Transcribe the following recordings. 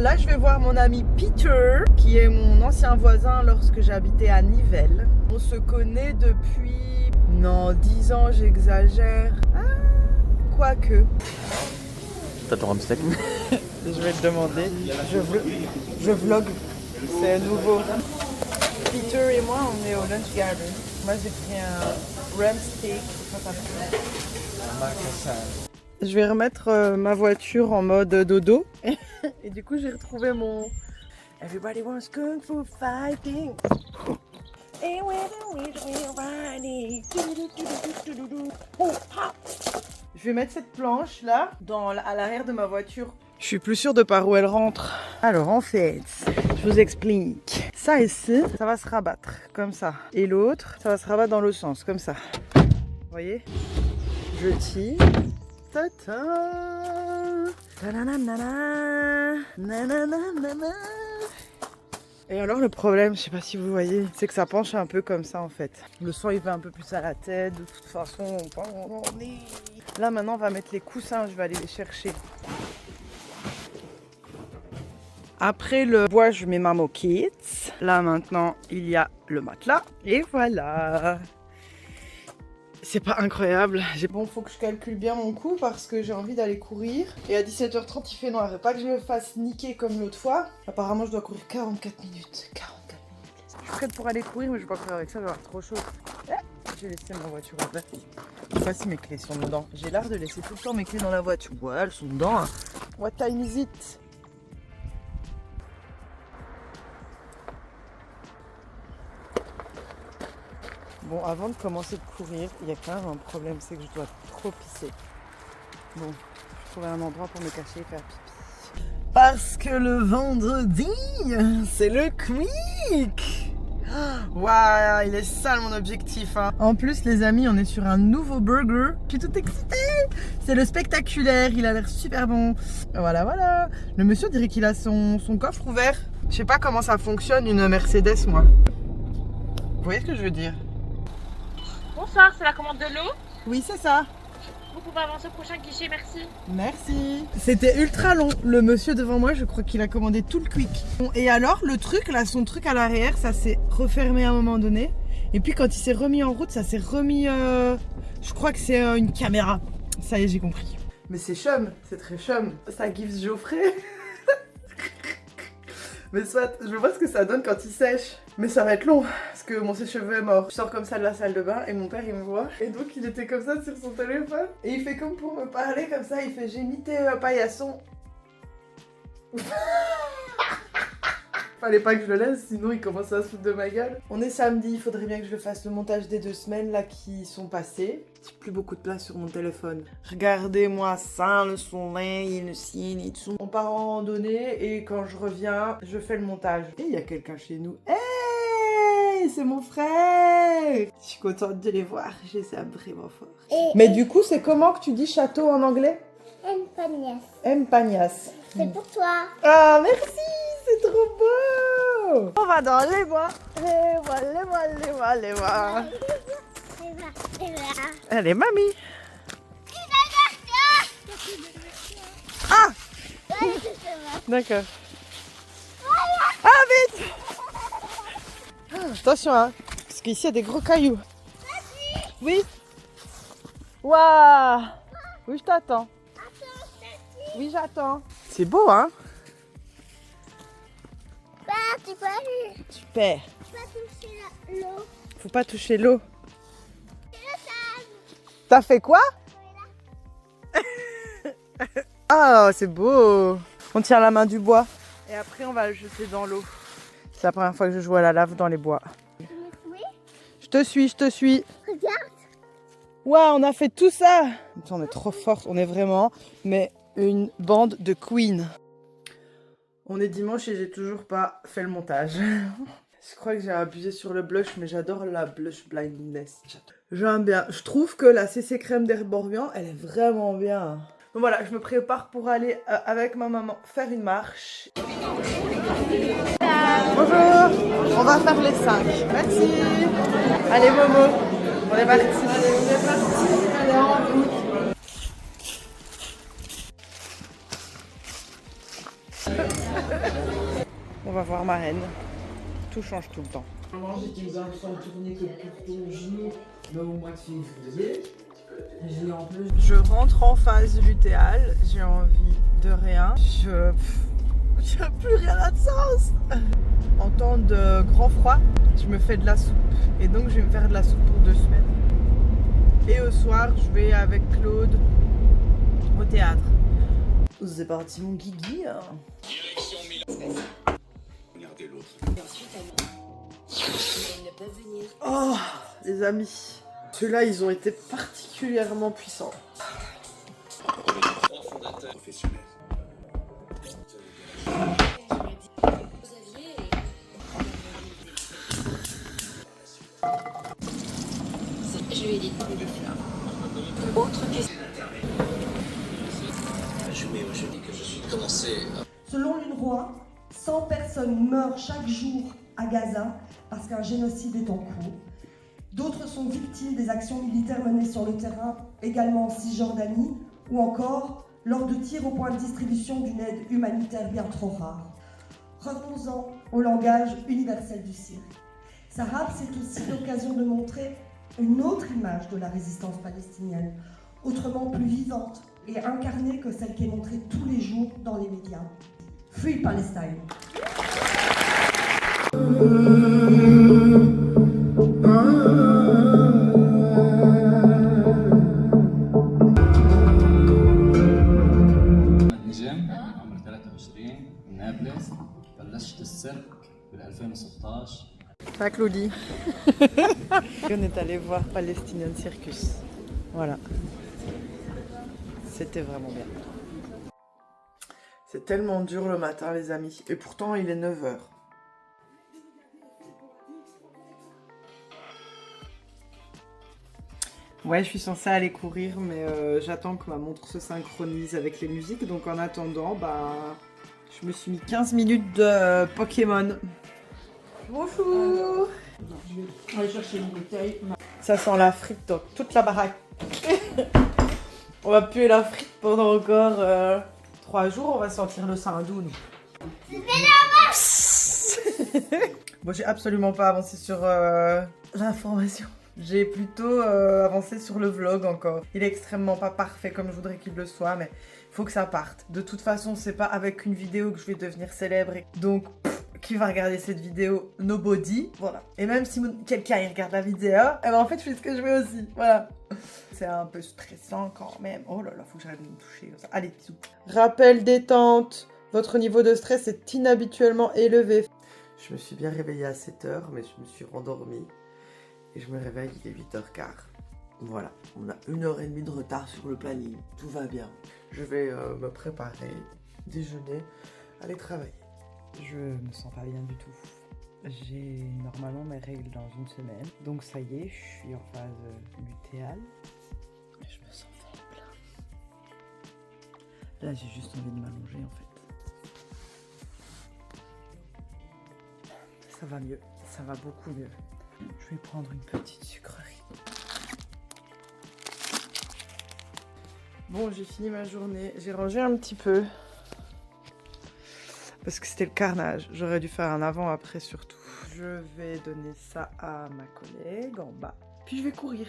là je vais voir mon ami Peter, qui est mon ancien voisin lorsque j'habitais à Nivelles. On se connaît depuis... non, 10 ans, j'exagère. Ah, quoique. T'as ton hamster? Je vais te demander. Je vlog. C'est nouveau. Peter et moi, on est au Lunch Garden. Moi, j'ai pris un ram steak. Je vais remettre ma voiture en mode dodo. Et du coup, j'ai retrouvé mon Everybody wants kung fu fighting. Je vais mettre cette planche là à l'arrière de ma voiture. Je suis plus sûre de par où elle rentre. Alors en fait, je vous explique. Ça ici, ça va se rabattre comme ça. Et l'autre, ça va se rabattre dans l'autre sens, comme ça. Vous voyez? Je tire. Ta-ta. Ta-na-na-na-na. Na-na-na-na-na. Et alors le problème, je sais pas si vous voyez, c'est que ça penche un peu comme ça en fait. Le son il va un peu plus à la tête, de toute façon. Là maintenant on va mettre les coussins, je vais aller les chercher. Après le bois, je mets ma moquette. Là maintenant il y a le matelas. Et voilà. C'est pas incroyable. Bon, faut que je calcule bien mon coup parce que j'ai envie d'aller courir. Et à 17h30, il fait noir. Et pas que je me fasse niquer comme l'autre fois. Apparemment, je dois courir 44 minutes. 44 minutes. Je suis prête pour aller courir, mais je vais pas courir avec ça, je vais avoir trop chaud. J'ai laissé ma voiture en place. Je sais pas si mes clés sont dedans. J'ai l'air de laisser tout le temps mes clés dans la voiture. Ouais, elles sont dedans. Hein. What time is it? Bon, avant de commencer de courir, il y a quand même un problème, c'est que je dois trop pisser. Bon, je trouver un endroit pour me cacher et faire pipi. Parce que le vendredi, c'est le quick. Waouh, il est sale mon objectif. Hein. En plus, les amis, on est sur un nouveau burger. Je suis toute excitée. C'est le spectaculaire, il a l'air super bon. Voilà, voilà. Le monsieur dirait qu'il a son coffre ouvert. Je sais pas comment ça fonctionne, une Mercedes, moi. Vous voyez ce que je veux dire? Bonsoir, c'est la commande de l'eau. Oui, c'est ça. Vous pouvez avancer au prochain guichet, merci. Merci. C'était ultra long. Le monsieur devant moi, je crois qu'il a commandé tout le quick. Bon, et alors, le truc, là, son truc à l'arrière, ça s'est refermé à un moment donné. Et puis, quand il s'est remis en route, ça s'est remis... je crois que c'est une caméra. Ça y est, j'ai compris. Mais c'est chum, c'est très chum. Ça gives Geoffrey. Mais soit, je vois ce que ça donne quand il sèche. Mais ça va être long, parce que mon sèche-cheveux est mort. Je sors comme ça de la salle de bain et mon père il me voit. Et donc il était comme ça sur son téléphone. Et il fait comme pour me parler comme ça, il fait j'ai mis tes paillassons. Fallait pas que je le laisse, sinon il commence à se foutre de ma gueule. On est samedi, il faudrait bien que je le fasse le montage des 2 semaines là qui sont passées. J'ai plus beaucoup de place sur mon téléphone. Regardez-moi ça, le soleil, le ciel et tout. On part en randonnée et quand je reviens, je fais le montage. Et il y a quelqu'un chez nous. Hey, c'est mon frère! Je suis contente de les voir, je les aime vraiment fort. Mais du coup, c'est comment que tu dis château en anglais? Empagnas. Empagnas. C'est pour toi. Ah, merci! C'est trop beau! On va dans les bois. Les bois, les bois, les bois, les bois. Allez, mamie. Ah! D'accord. Ah, vite! Attention, hein. Parce qu'ici, il y a des gros cailloux. Oui? Waouh! Oui, je t'attends. Oui, j'attends. C'est beau, hein? Tu peux aller. Super. Faut pas toucher l'eau. Faut pas toucher l'eau. T'as fait quoi? Ah, c'est beau. On tient la main du bois. Et après, on va le jeter dans l'eau. C'est la première fois que je joue à la lave dans les bois. Tu me suis? Je te suis, je te suis. Regarde. Waouh, on a fait tout ça. On est trop forte, on est vraiment mais une bande de queens. On est dimanche et j'ai toujours pas fait le montage. Je crois que j'ai abusé sur le blush, mais j'adore la blush blindness. J'aime bien. Je trouve que la CC crème d'herbe Orient, elle est vraiment bien. Donc voilà, je me prépare pour aller avec ma maman faire une marche. Bonjour, on va faire les 5. Merci. Allez Momo, on est parti. Allez, on est parti. Allez, en route. On va voir ma reine. Tout change tout le temps. J'étais dans une tournée que pour ton genou, mais au mois de février. En plus, je rentre en phase lutéale, j'ai envie de rien. J'ai plus rien à de sens. En temps de grand froid, je me fais de la soupe. Et donc je vais me faire de la soupe pour 2 semaines. Et au soir, je vais avec Claude au théâtre. C'est parti mon guigui. Regardez l'autre. Oh, les amis. Ceux-là, ils ont été particulièrement puissants. Trois fondateurs professionnels. Je lui ai dit de prendre des fleurs. Autre question. Je dis que je suis commencé à... Selon l'UNRWA, 100 personnes meurent chaque jour à Gaza parce qu'un génocide est en cours. D'autres sont victimes des actions militaires menées sur le terrain, également en Cisjordanie, ou encore lors de tirs au point de distribution d'une aide humanitaire bien trop rare. Revenons-en au langage universel du cirque. Sahab, c'est aussi l'occasion de montrer une autre image de la résistance palestinienne, autrement plus vivante et incarnée que celle qui est montrée tous les jours dans les médias. Free Palestine. نجم عمر 23 من نابلس بلشت السيرك بال 2016. Ça, Claudie. On est allé voir Palestinian Circus. Voilà. C'était vraiment bien. C'est tellement dur le matin, les amis. Et pourtant, il est 9h. Ouais, je suis censée aller courir, mais j'attends que ma montre se synchronise avec les musiques. Donc en attendant, je me suis mis 15 minutes de Pokémon. Bonjour. On va aller chercher une bouteille. Ça sent la frite dans toute la baraque. On va puer la frite pendant encore 3 jours. On va sentir le saindoux, nous. Bon, j'ai absolument pas avancé sur l'information. J'ai plutôt avancé sur le vlog encore. Il est extrêmement pas parfait comme je voudrais qu'il le soit, mais il faut que ça parte. De toute façon, c'est pas avec une vidéo que je vais devenir célèbre. Donc, qui va regarder cette vidéo? Nobody. Voilà. Et même si quelqu'un regarde la vidéo, eh ben en fait, je fais ce que je veux aussi. Voilà. C'est un peu stressant quand même. Oh là là, faut que j'arrête de me toucher comme ça. Allez, bisous. Rappel détente. Votre niveau de stress est inhabituellement élevé. Je me suis bien réveillée à 7h, mais je me suis rendormie. Et je me réveille, il est 8h15. Voilà, on a 1h30 de retard sur le planning. Tout va bien. Je vais me préparer, déjeuner, aller travailler. Je me sens pas bien du tout. J'ai normalement mes règles dans 1 semaine. Donc ça y est, je suis en phase lutéale. Je me sens faible. Là, j'ai juste envie de m'allonger en fait. Ça va mieux, ça va beaucoup mieux. Je vais prendre une petite sucrerie. Bon, j'ai fini ma journée. J'ai rangé un petit peu. Parce que c'était le carnage. J'aurais dû faire un avant-après surtout. Je vais donner ça à ma collègue en bas. Puis je vais courir.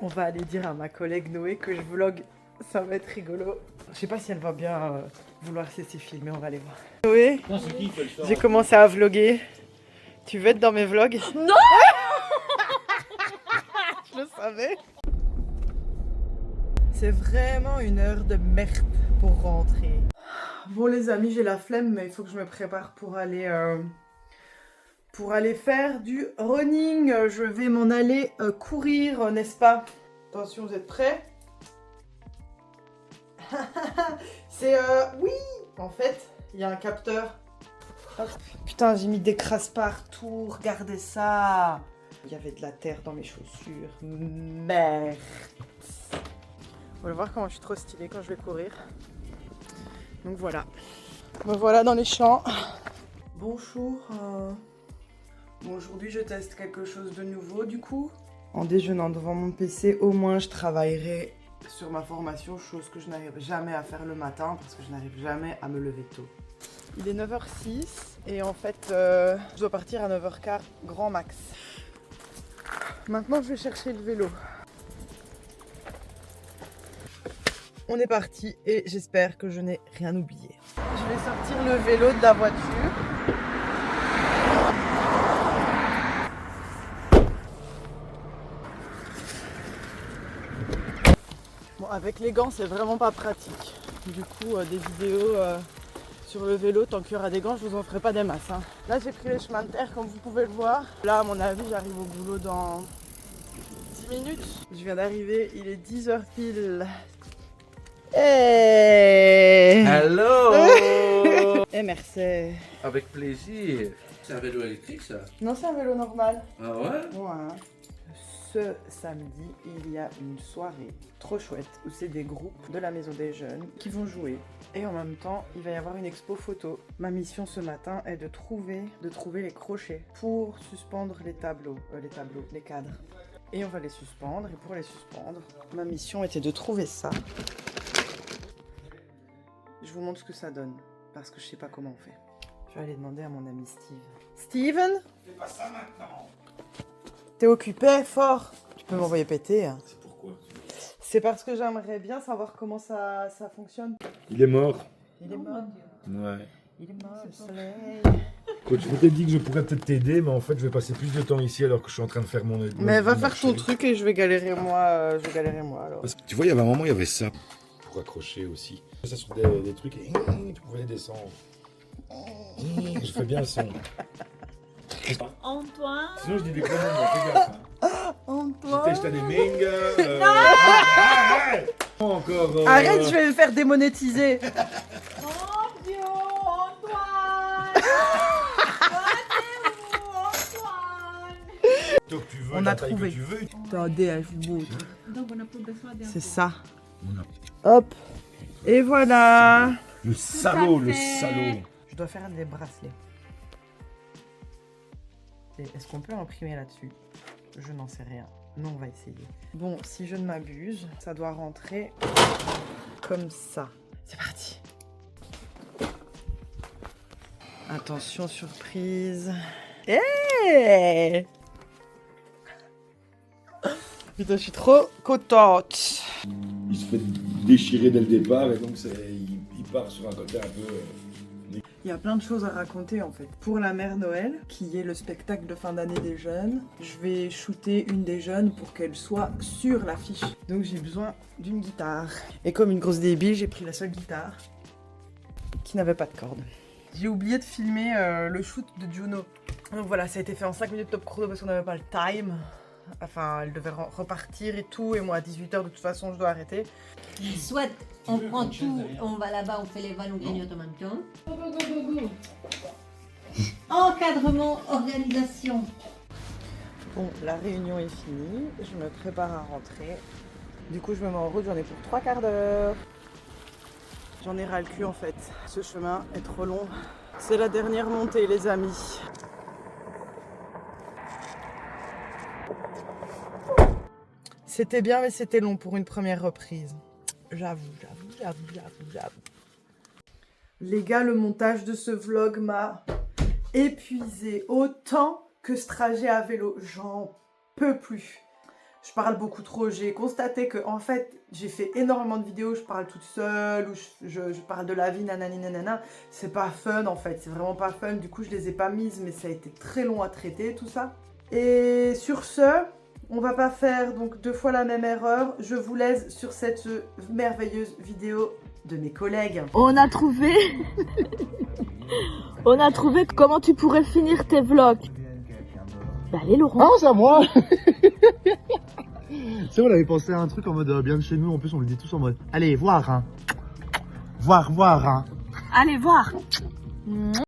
On va aller dire à ma collègue Noé que je vlog. Ça va être rigolo. Je sais pas si elle va bien vouloir se laisser filmer. On va aller voir. Noé, j'ai commencé à vlogger. Tu veux être dans mes vlogs? Non. Je le savais. C'est vraiment une heure de merde pour rentrer. Bon les amis, j'ai la flemme, mais il faut que je me prépare pour aller faire du running. Je vais m'en aller courir, n'est-ce pas? Attention, vous êtes prêts? C'est oui. En fait, il y a un capteur. Hop. Putain, j'ai mis des crasses partout. Regardez ça. Il y avait de la terre dans mes chaussures. Merde. Vous allez voir comment je suis trop stylée quand je vais courir. Donc voilà. Me voilà dans les champs. Bonjour. Bon, aujourd'hui, je teste quelque chose de nouveau du coup. En déjeunant devant mon PC, au moins je travaillerai sur ma formation, chose que je n'arrive jamais à faire le matin parce que je n'arrive jamais à me lever tôt. Il est 9h06 et en fait, je dois partir à 9h15 grand max. Maintenant, je vais chercher le vélo. On est parti et j'espère que je n'ai rien oublié. Je vais sortir le vélo de la voiture. Bon, avec les gants, c'est vraiment pas pratique. Du coup, des vidéos sur le vélo, tant qu'il y aura des gants, je vous en ferai pas des masses. Hein. Là, j'ai pris les chemins de terre, comme vous pouvez le voir. Là, à mon avis, j'arrive au boulot dans 10 minutes. Je viens d'arriver, il est 10h pile. Hey Hello. Eh merci. Avec plaisir. C'est un vélo électrique ça? Non, c'est un vélo normal. Ah ouais? Ouais. Ce samedi, il y a une soirée trop chouette où c'est des groupes de la Maison des Jeunes qui vont jouer. Et en même temps, il va y avoir une expo photo. Ma mission ce matin est de trouver les crochets pour suspendre les cadres. Et on va les suspendre. Et pour les suspendre, ma mission était de trouver ça. Je vous montre ce que ça donne, parce que je sais pas comment on fait. Je vais aller demander à mon ami Steve. Steven? Fais pas ça maintenant. T'es occupé, fort? Tu peux m'envoyer péter. Hein. C'est pourquoi? C'est parce que j'aimerais bien savoir comment ça fonctionne. Il est mort. Il est mort. Ouais. Il est mort, le soleil. Écoute, je m'étais dit que je pourrais peut-être t'aider, mais en fait, je vais passer plus de temps ici alors que je suis en train de faire mon. Mais va mon faire ton marché. truc et je vais galérer moi alors. Parce que tu vois, il y avait un moment, il y avait ça pour accrocher aussi. Ça sur des trucs et tu pouvais les descendre. Je fais bien le son. Antoine. Sinon, je dis des conneries, fais gaffe. Hein. Antoine. Je t'ai des mingas. Encore. Arrête, je vais me faire démonétiser. Oh Dieu, Antoine. Toi que tu veux, On la a taille trouvé. que tu veux. Attendez, je vous montre. Donc on a plus besoin d'un. C'est ça. Hop. Et voilà. Le salaud, le fait. salaud. Je dois faire des bracelets. Est-ce qu'on peut imprimer là-dessus? Je n'en sais rien. Non, on va essayer. Bon, si je ne m'abuse, ça doit rentrer comme ça. C'est parti. Attention, surprise. Hey! Putain, je suis trop contente. Il se fait déchirer dès le départ et donc il part sur un côté un peu. Il y a plein de choses à raconter en fait. Pour la Mère Noël, qui est le spectacle de fin d'année des jeunes, je vais shooter une des jeunes pour qu'elle soit sur l'affiche. Donc j'ai besoin d'une guitare. Et comme une grosse débile, j'ai pris la seule guitare qui n'avait pas de corde. J'ai oublié de filmer le shoot de Juno. Donc voilà, ça a été fait en 5 minutes top chrono parce qu'on n'avait pas le time. Enfin, elle devait repartir et tout, et moi à 18h de toute façon je dois arrêter. Soit on prend tout, on va là-bas, on fait les vannes, on grignote en même temps. Go, go, go, go, go. Encadrement, organisation. Bon, la réunion est finie, je me prépare à rentrer. Du coup, je me mets en route, j'en ai pour 3 quarts d'heure. J'en ai ras le cul en fait. Ce chemin est trop long. C'est la dernière montée, les amis. C'était bien, mais c'était long pour une première reprise. J'avoue. Les gars, le montage de ce vlog m'a épuisé autant que ce trajet à vélo. J'en peux plus. Je parle beaucoup trop. J'ai constaté que, en fait, j'ai fait énormément de vidéos. Je parle toute seule ou je parle de la vie, nanani nanana. C'est pas fun, en fait. C'est vraiment pas fun. Du coup, je les ai pas mises, mais ça a été très long à traiter, tout ça. Et sur ce... On va pas faire donc 2 fois la même erreur. Je vous laisse sur cette merveilleuse vidéo de mes collègues. On a trouvé comment tu pourrais finir tes vlogs. Bah allez Laurent. Ah c'est à moi. C'est vrai, on avait pensé à un truc en mode bien de chez nous. En plus on le dit tous en mode allez voir hein. Voir hein. Allez voir.